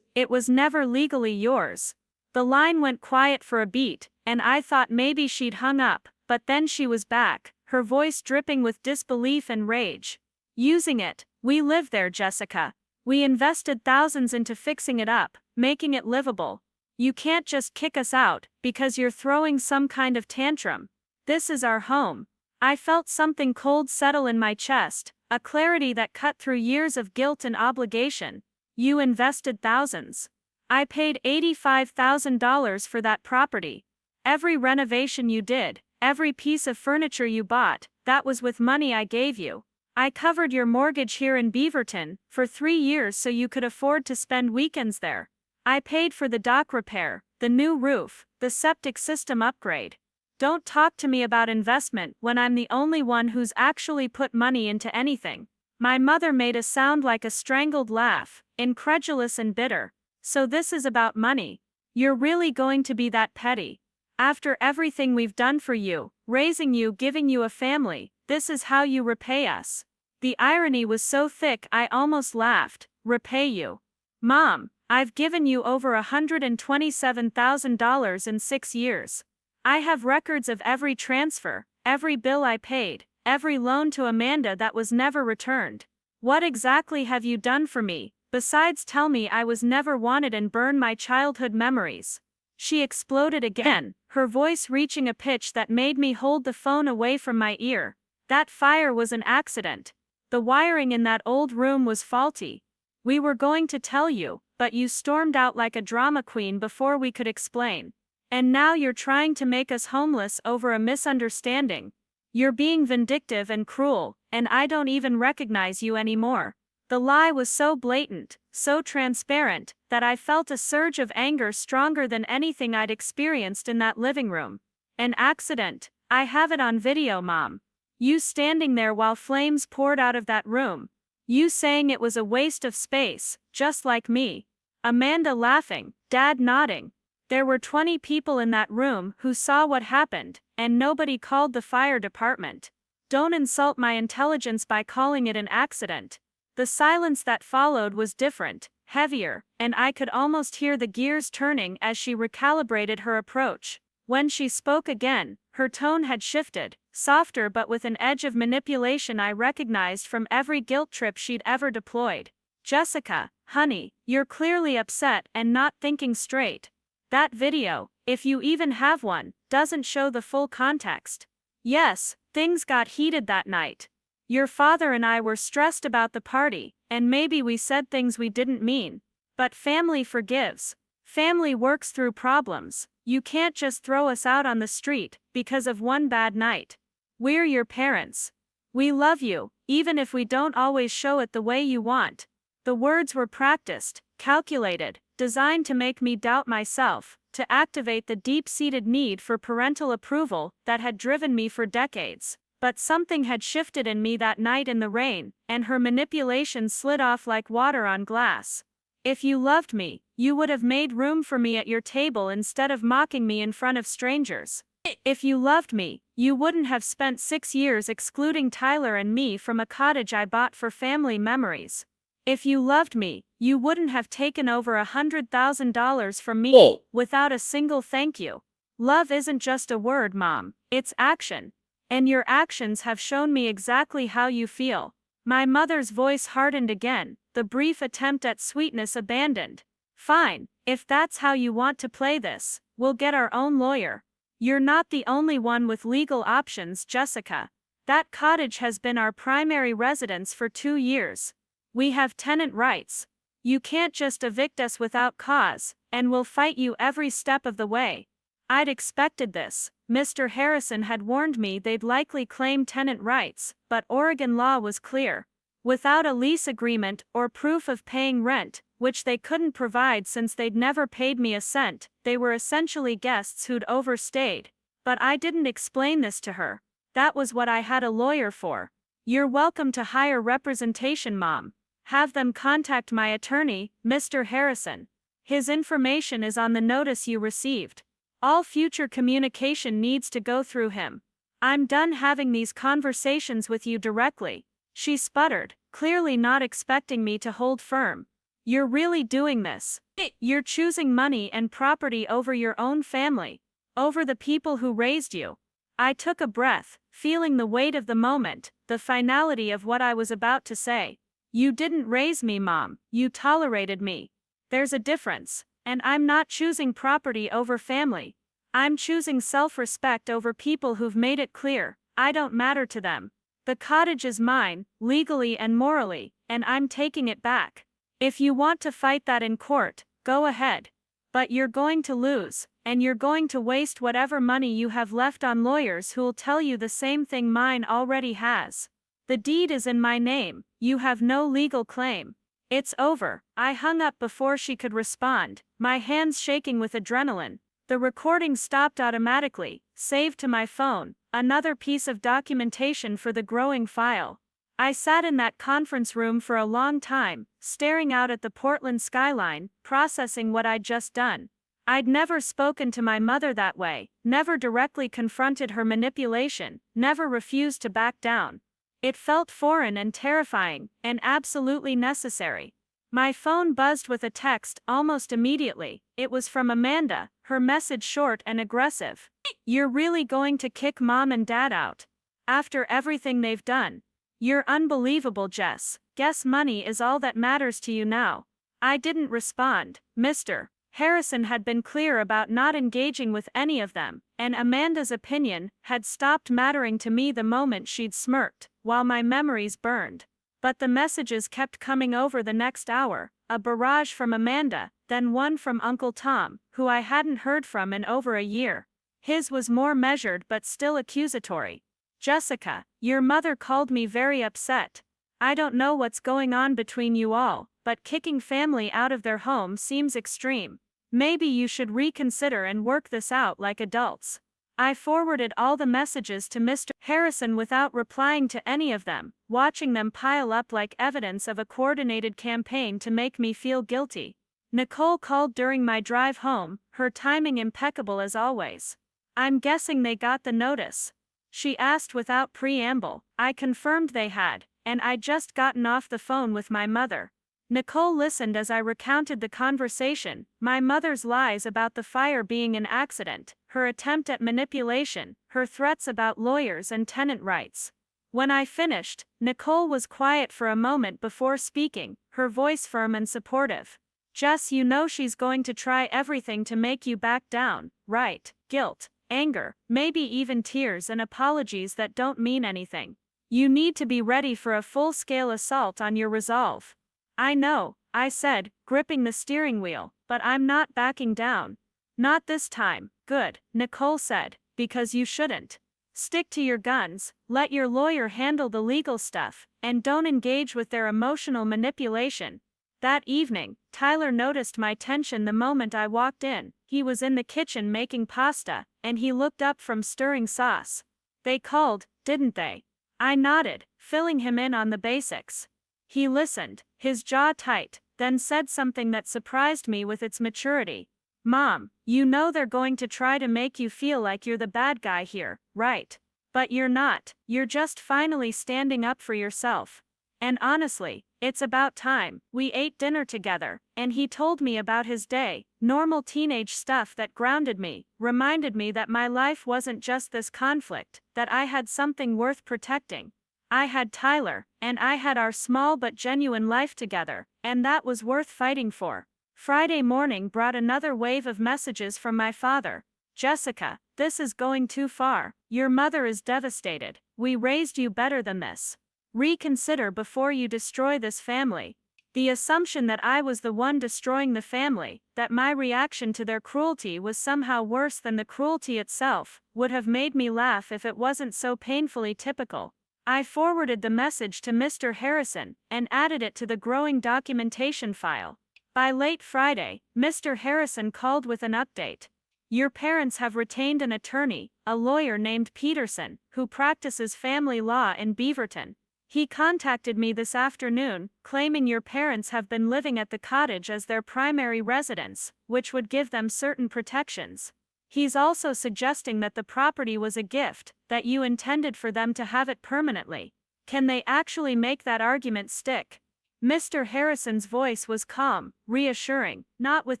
It was never legally yours." The line went quiet for a beat, and I thought maybe she'd hung up, but then she was back, her voice dripping with disbelief and rage. "Using it, we live there, Jessica. We invested thousands into fixing it up, making it livable. You can't just kick us out, because you're throwing some kind of tantrum. This is our home." I felt something cold settle in my chest, a clarity that cut through years of guilt and obligation. "You invested thousands. I paid $85,000 for that property. Every renovation you did, every piece of furniture you bought, that was with money I gave you. I covered your mortgage here in Beaverton for 3 years so you could afford to spend weekends there. I paid for the dock repair, the new roof, the septic system upgrade. Don't talk to me about investment when I'm the only one who's actually put money into anything." My mother made a sound like a strangled laugh, incredulous and bitter. "So this is about money? You're really going to be that petty? After everything we've done for you, raising you, giving you a family, this is how you repay us?" The irony was so thick I almost laughed. "Repay you? Mom, I've given you over $127,000 in 6 years. I have records of every transfer, every bill I paid, every loan to Amanda that was never returned. What exactly have you done for me, besides tell me I was never wanted and burn my childhood memories?" She exploded again, her voice reaching a pitch that made me hold the phone away from my ear. "That fire was an accident. The wiring in that old room was faulty. We were going to tell you, but you stormed out like a drama queen before we could explain. And now you're trying to make us homeless over a misunderstanding. You're being vindictive and cruel, and I don't even recognize you anymore. The lie was so blatant, so transparent, that I felt a surge of anger stronger than anything I'd experienced in that living room. An accident. I have it on video, Mom. You standing there while flames poured out of that room. You saying it was a waste of space, just like me. Amanda laughing, Dad nodding. There were 20 people in that room who saw what happened, and nobody called the fire department. Don't insult my intelligence by calling it an accident. The silence that followed was different, heavier, and I could almost hear the gears turning as she recalibrated her approach. When she spoke again, her tone had shifted, softer but with an edge of manipulation I recognized from every guilt trip she'd ever deployed. Jessica, honey, you're clearly upset and not thinking straight. That video, if you even have one, doesn't show the full context. Yes, things got heated that night. Your father and I were stressed about the party, and maybe we said things we didn't mean. But family forgives. Family works through problems. You can't just throw us out on the street because of one bad night. We're your parents. We love you, even if we don't always show it the way you want. The words were practiced, calculated, designed to make me doubt myself, to activate the deep-seated need for parental approval that had driven me for decades. But something had shifted in me that night in the rain, and her manipulation slid off like water on glass. If you loved me, you would have made room for me at your table instead of mocking me in front of strangers. If you loved me, you wouldn't have spent 6 years excluding Tyler and me from a cottage I bought for family memories. If you loved me, you wouldn't have taken over $100,000 from me without a single thank you. Love isn't just a word, Mom, it's action. And your actions have shown me exactly how you feel. My mother's voice hardened again, the brief attempt at sweetness abandoned. Fine, if that's how you want to play this, we'll get our own lawyer. You're not the only one with legal options, Jessica. That cottage has been our primary residence for 2 years. We have tenant rights. You can't just evict us without cause, and we'll fight you every step of the way. I'd expected this. Mr. Harrison had warned me they'd likely claim tenant rights, but Oregon law was clear. Without a lease agreement or proof of paying rent, which they couldn't provide since they'd never paid me a cent, they were essentially guests who'd overstayed. But I didn't explain this to her. That was what I had a lawyer for. You're welcome to hire representation, Mom. Have them contact my attorney, Mr. Harrison. His information is on the notice you received. All future communication needs to go through him. I'm done having these conversations with you directly. She sputtered, clearly not expecting me to hold firm. You're really doing this. You're choosing money and property over your own family, over the people who raised you. I took a breath, feeling the weight of the moment, the finality of what I was about to say. You didn't raise me, Mom, you tolerated me. There's a difference. And I'm not choosing property over family. I'm choosing self-respect over people who've made it clear I don't matter to them. The cottage is mine, legally and morally, and I'm taking it back. If you want to fight that in court, go ahead. But you're going to lose, and you're going to waste whatever money you have left on lawyers who'll tell you the same thing mine already has. The deed is in my name, you have no legal claim. It's over. I hung up before she could respond, my hands shaking with adrenaline. The recording stopped automatically, saved to my phone, another piece of documentation for the growing file. I sat in that conference room for a long time, staring out at the Portland skyline, processing what I'd just done. I'd never spoken to my mother that way, never directly confronted her manipulation, never refused to back down. It felt foreign and terrifying, and absolutely necessary. My phone buzzed with a text almost immediately. It was from Amanda, her message short and aggressive. You're really going to kick Mom and Dad out? After everything they've done? You're unbelievable, Jess. Guess money is all that matters to you now. I didn't respond. Mr. Harrison had been clear about not engaging with any of them, and Amanda's opinion had stopped mattering to me the moment she'd smirked, while my memories burned. But the messages kept coming over the next hour, a barrage from Amanda, then one from Uncle Tom, who I hadn't heard from in over a year. His was more measured but still accusatory. Jessica, your mother called me very upset. I don't know what's going on between you all, but kicking family out of their home seems extreme. Maybe you should reconsider and work this out like adults. I forwarded all the messages to Mr. Harrison without replying to any of them, watching them pile up like evidence of a coordinated campaign to make me feel guilty. Nicole called during my drive home, her timing impeccable as always. I'm guessing they got the notice. She asked without preamble. I confirmed they had, and I'd just gotten off the phone with my mother. Nicole listened as I recounted the conversation, my mother's lies about the fire being an accident, her attempt at manipulation, her threats about lawyers and tenant rights. When I finished, Nicole was quiet for a moment before speaking, her voice firm and supportive. Jess, you know she's going to try everything to make you back down, right? Guilt, anger, maybe even tears and apologies that don't mean anything. You need to be ready for a full-scale assault on your resolve. I know, I said, gripping the steering wheel, but I'm not backing down. Not this time. Good, Nicole said, because you shouldn't. Stick to your guns, let your lawyer handle the legal stuff, and don't engage with their emotional manipulation. That evening, Tyler noticed my tension the moment I walked in. He was in the kitchen making pasta, and he looked up from stirring sauce. They called, didn't they? I nodded, filling him in on the basics. He listened, his jaw tight, then said something that surprised me with its maturity. Mom, you know they're going to try to make you feel like you're the bad guy here, right? But you're not, you're just finally standing up for yourself. And honestly, it's about time. We ate dinner together, and he told me about his day, normal teenage stuff that grounded me, reminded me that my life wasn't just this conflict, that I had something worth protecting. I had Tyler, and I had our small but genuine life together, and that was worth fighting for. Friday morning brought another wave of messages from my father. Jessica, this is going too far. Your mother is devastated. We raised you better than this. Reconsider before you destroy this family. The assumption that I was the one destroying the family, that my reaction to their cruelty was somehow worse than the cruelty itself, would have made me laugh if it wasn't so painfully typical. I forwarded the message to Mr. Harrison, and added it to the growing documentation file. By late Friday, Mr. Harrison called with an update. Your parents have retained an attorney, a lawyer named Peterson, who practices family law in Beaverton. He contacted me this afternoon, claiming your parents have been living at the cottage as their primary residence, which would give them certain protections. He's also suggesting that the property was a gift, that you intended for them to have it permanently. Can they actually make that argument stick? Mr. Harrison's voice was calm, reassuring, not with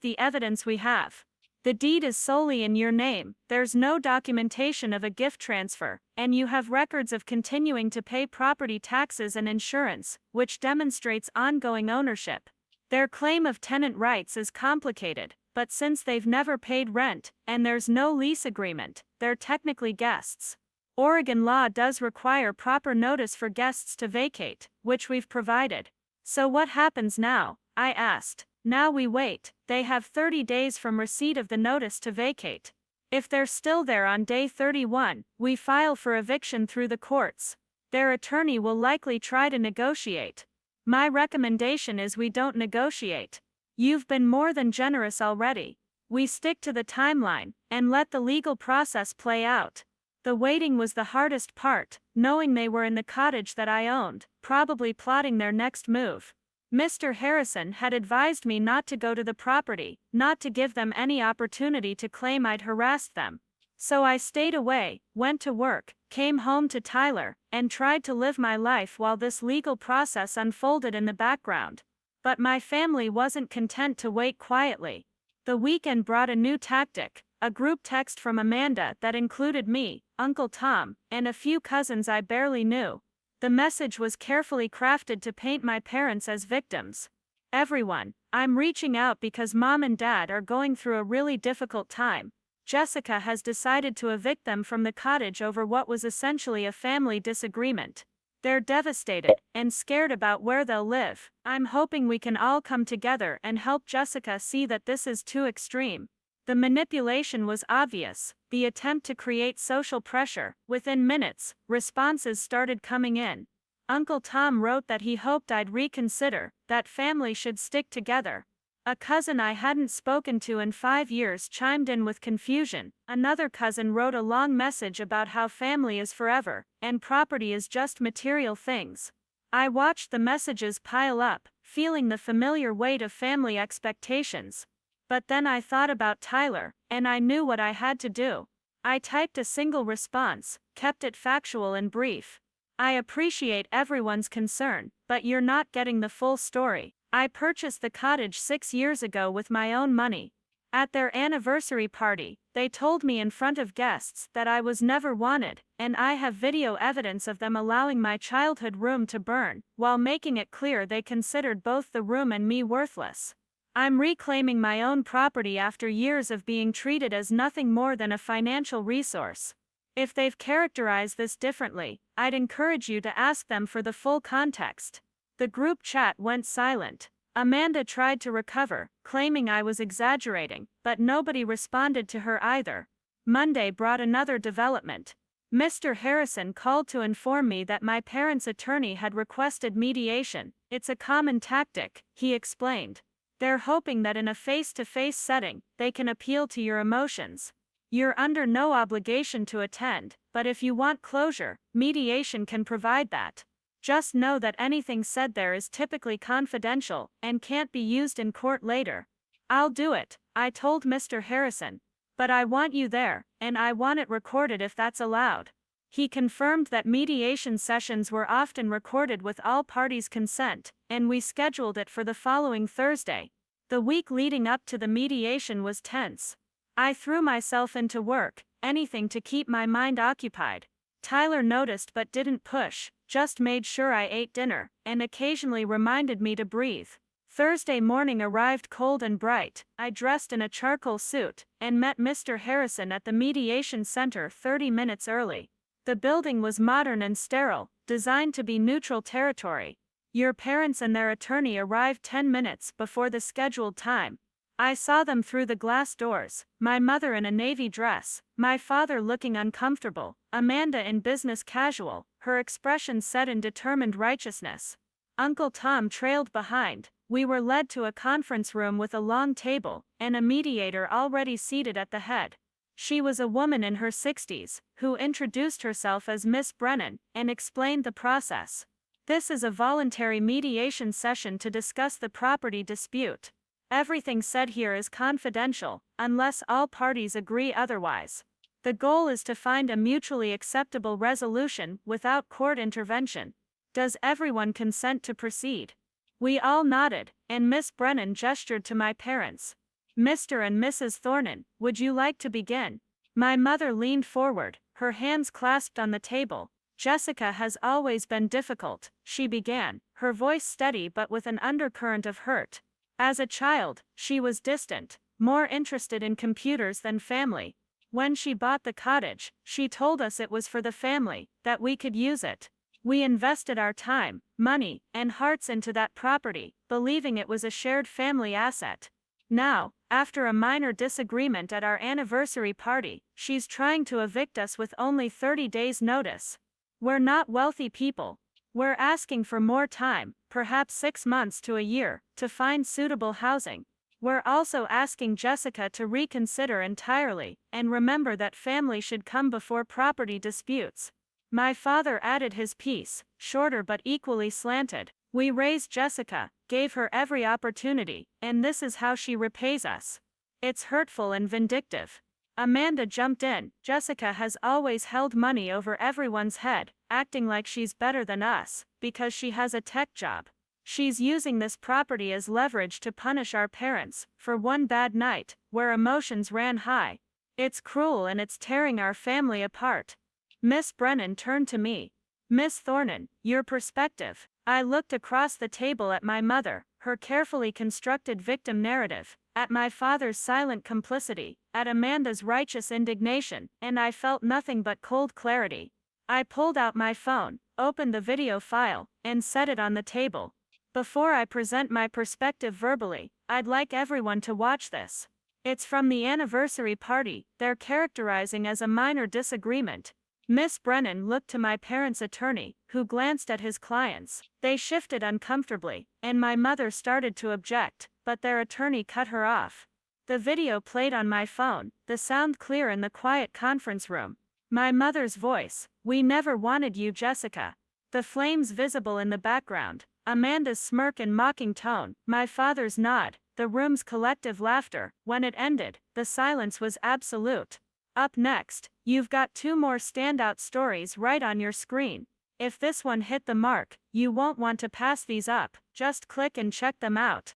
the evidence we have. The deed is solely in your name, there's no documentation of a gift transfer, and you have records of continuing to pay property taxes and insurance, which demonstrates ongoing ownership. Their claim of tenant rights is complicated, but since they've never paid rent, and there's no lease agreement, they're technically guests. Oregon law does require proper notice for guests to vacate, which we've provided. So what happens now? I asked. Now we wait. They have 30 days from receipt of the notice to vacate. If they're still there on day 31, we file for eviction through the courts. Their attorney will likely try to negotiate. My recommendation is we don't negotiate. You've been more than generous already. We stick to the timeline, and let the legal process play out. The waiting was the hardest part, knowing they were in the cottage that I owned, probably plotting their next move. Mr. Harrison had advised me not to go to the property, not to give them any opportunity to claim I'd harassed them. So I stayed away, went to work, came home to Tyler, and tried to live my life while this legal process unfolded in the background. But my family wasn't content to wait quietly. The weekend brought a new tactic, a group text from Amanda that included me, Uncle Tom, and a few cousins I barely knew. The message was carefully crafted to paint my parents as victims. Everyone, I'm reaching out because Mom and Dad are going through a really difficult time. Jessica has decided to evict them from the cottage over what was essentially a family disagreement. They're devastated and scared about where they'll live. I'm hoping we can all come together and help Jessica see that this is too extreme. The manipulation was obvious, the attempt to create social pressure. Within minutes, responses started coming in. Uncle Tom wrote that he hoped I'd reconsider, that family should stick together. A cousin I hadn't spoken to in 5 years chimed in with confusion. Another cousin wrote a long message about how family is forever, and property is just material things. I watched the messages pile up, feeling the familiar weight of family expectations. But then I thought about Tyler, and I knew what I had to do. I typed a single response, kept it factual and brief. I appreciate everyone's concern, but you're not getting the full story. I purchased the cottage 6 years ago with my own money. At their anniversary party, they told me in front of guests that I was never wanted, and I have video evidence of them allowing my childhood room to burn, while making it clear they considered both the room and me worthless. I'm reclaiming my own property after years of being treated as nothing more than a financial resource. If they've characterized this differently, I'd encourage you to ask them for the full context. The group chat went silent. Amanda tried to recover, claiming I was exaggerating, but nobody responded to her either. Monday brought another development. Mr. Harrison called to inform me that my parents' attorney had requested mediation. It's a common tactic, he explained. They're hoping that in a face-to-face setting, they can appeal to your emotions. You're under no obligation to attend, but if you want closure, mediation can provide that. Just know that anything said there is typically confidential and can't be used in court later. I'll do it, I told Mr. Harrison. But I want you there, and I want it recorded if that's allowed. He confirmed that mediation sessions were often recorded with all parties' consent, and we scheduled it for the following Thursday. The week leading up to the mediation was tense. I threw myself into work, anything to keep my mind occupied. Tyler noticed but didn't push, just made sure I ate dinner, and occasionally reminded me to breathe. Thursday morning arrived cold and bright. I dressed in a charcoal suit, and met Mr. Harrison at the mediation center 30 minutes early. The building was modern and sterile, designed to be neutral territory. Your parents and their attorney arrived 10 minutes before the scheduled time. I saw them through the glass doors, my mother in a navy dress, my father looking uncomfortable, Amanda in business casual, her expression set in determined righteousness. Uncle Tom trailed behind. We were led to a conference room with a long table, and a mediator already seated at the head. She was a woman in her 60s, who introduced herself as Miss Brennan, and explained the process. This is a voluntary mediation session to discuss the property dispute. Everything said here is confidential, unless all parties agree otherwise. The goal is to find a mutually acceptable resolution without court intervention. Does everyone consent to proceed? We all nodded, and Miss Brennan gestured to my parents. Mr. and Mrs. Thornton, would you like to begin? My mother leaned forward, her hands clasped on the table. Jessica has always been difficult, she began, her voice steady but with an undercurrent of hurt. As a child, she was distant, more interested in computers than family. When she bought the cottage, she told us it was for the family, that we could use it. We invested our time, money, and hearts into that property, believing it was a shared family asset. Now, after a minor disagreement at our anniversary party, she's trying to evict us with only 30 days' notice. We're not wealthy people. We're asking for more time, perhaps 6 months to a year, to find suitable housing. We're also asking Jessica to reconsider entirely, and remember that family should come before property disputes. My father added his piece, shorter but equally slanted. We raised Jessica, gave her every opportunity, and this is how she repays us. It's hurtful and vindictive. Amanda jumped in. Jessica has always held money over everyone's head, acting like she's better than us, because she has a tech job. She's using this property as leverage to punish our parents, for one bad night, where emotions ran high. It's cruel and it's tearing our family apart. Miss Brennan turned to me. Miss Thornton, your perspective. I looked across the table at my mother, her carefully constructed victim narrative, at my father's silent complicity, at Amanda's righteous indignation, and I felt nothing but cold clarity. I pulled out my phone, opened the video file, and set it on the table. Before I present my perspective verbally, I'd like everyone to watch this. It's from the anniversary party. They're characterizing as a minor disagreement. Miss Brennan looked to my parents' attorney, who glanced at his clients. They shifted uncomfortably, and my mother started to object, but their attorney cut her off. The video played on my phone, the sound clear in the quiet conference room. My mother's voice, "We never wanted you, Jessica." The flames visible in the background, Amanda's smirk and mocking tone, my father's nod, the room's collective laughter. When it ended, the silence was absolute. Up next, you've got 2 more standout stories right on your screen. If this one hit the mark, you won't want to pass these up, just click and check them out.